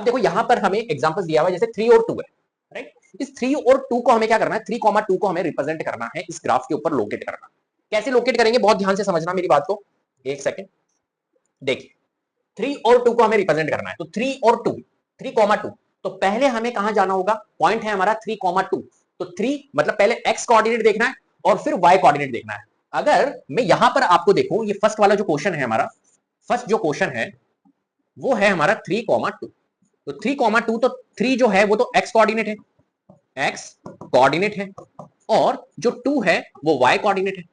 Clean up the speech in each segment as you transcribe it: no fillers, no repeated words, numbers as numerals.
अब देखो यहां पर हमें एग्जांपल दिया हुआ है जैसे 3 और 2 है, राइट। इस 3 और 2 को हमें क्या करना है, 3,2 को हमें रिप्रेजेंट करना है इस ग्राफ के ऊपर लोकेट करना। कैसे लोकेट करेंगे, बहुत ध्यान से समझना मेरी बात को, एक सेकेंड। देखिए 3 और 2 को हमें रिप्रेजेंट करना है, तो 3 और 2, 3,2, तो पहले हमें कहां जाना होगा, पॉइंट है हमारा 3,2, तो 3 मतलब पहले x कोऑर्डिनेट देखना है और फिर y कोऑर्डिनेट देखना है। अगर मैं यहां पर आपको देखूं, ये फर्स्ट वाला जो क्वेश्चन है हमारा, फर्स्ट जो क्वेश्चन है वो है हमारा 3,2, तो 3,2, तो 3 जो है वो तो x कोऑर्डिनेट है, x कोऑर्डिनेट है, और जो 2 है वो y कोऑर्डिनेट है,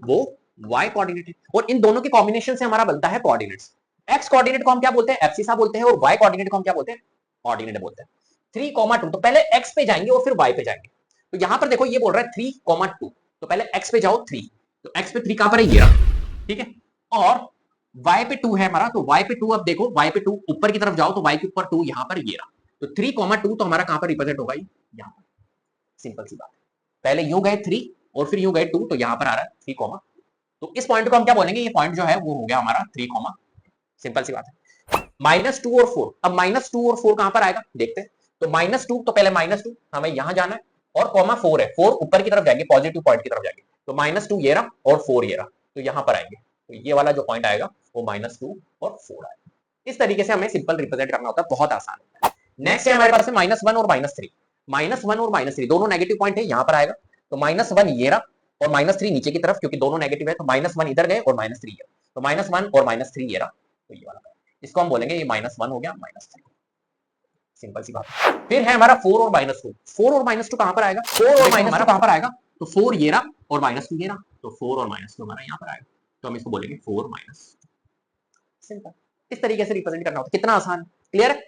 वो y कोऑर्डिनेट है, और इन दोनों के कॉम्बिनेशन से हमारा बनता है कोऑर्डिनेट्स। x कोऑर्डिनेट को हम क्या बोलते हैं, एब्सिसा बोलते हैं, और y कोऑर्डिनेट को हम क्या बोलते हैं, ऑर्डिनेट बोलते हैं। 3,2, तो पहले x पे जाएंगे और फिर y पे जाएंगे। तो यहां पर देखो ये बोल रहा है 3,2, तो पहले x पे जाओ 3, तो x पे 3 कहां पर है, ये रहा, ठीक है, और y पे 2 है हमारा, तो y पे 2, अब देखो y पे 2 ऊपर की तरफ जाओ तो y के ऊपर 2 यहां पर ये रहा, तो 3,2 तो हमारा कहां पर रिप्रेजेंट होगा, यहां पर। सिंपल सी बात है, पहले यूं गए 3 और फिर यूं गए 2, तो यहां पर आ रहा है 3, तो इस पॉइंट को हम क्या बोलेंगे, ये पॉइंट जो है वो हो गया हमारा 3, सिंपल सी बात है। -2 और 4, अब -2 और 4 कहां पर आएगा देखते हैं, तो -2, तो पहले -2 हमें यहां जाना है, और कॉमा 4 है, 4 ऊपर की तरफ जाएंगे, पॉजिटिव पॉइंट की तरफ जाएंगे, तो -2 ये रहा और 4 ये रहा, तो यहां पर आएंगे, तो ये वाला जो पॉइंट आएगा वो -2 और 4 आएगा। इस तरीके से हमें सिंपल रिप्रेजेंट करना होता है, बहुत आसान होता है। नेक्स्ट है हमारे पास -1 और -3, -1 और -3 दोनों नेगेटिव पॉइंट है, यहां पर आएगा, तो -1 ये रहा और -3 नीचे की तरफ, क्योंकि दोनों नेगेटिव है, तो -1 इधर गए और -3 है, तो -1 और -3 ये रहा, तो ये वाला, इसको हम बोलेंगे ये -1 हो गया, -3, सिंपल सी बात है। फिर है हमारा 4 और -2, 4 और -2 कहां पर आएगा, 4 और -2 कहां पर आएगा, तो 4 ये रहा और -2 ये रहा, तो 4 और -2 हमारा यहां पर आएगा, तो हम इसको बोलेंगे 4 माइनस, सिंपल। इस तरीके से रिप्रेजेंट करना होता है, कितना आसान, क्लियर है।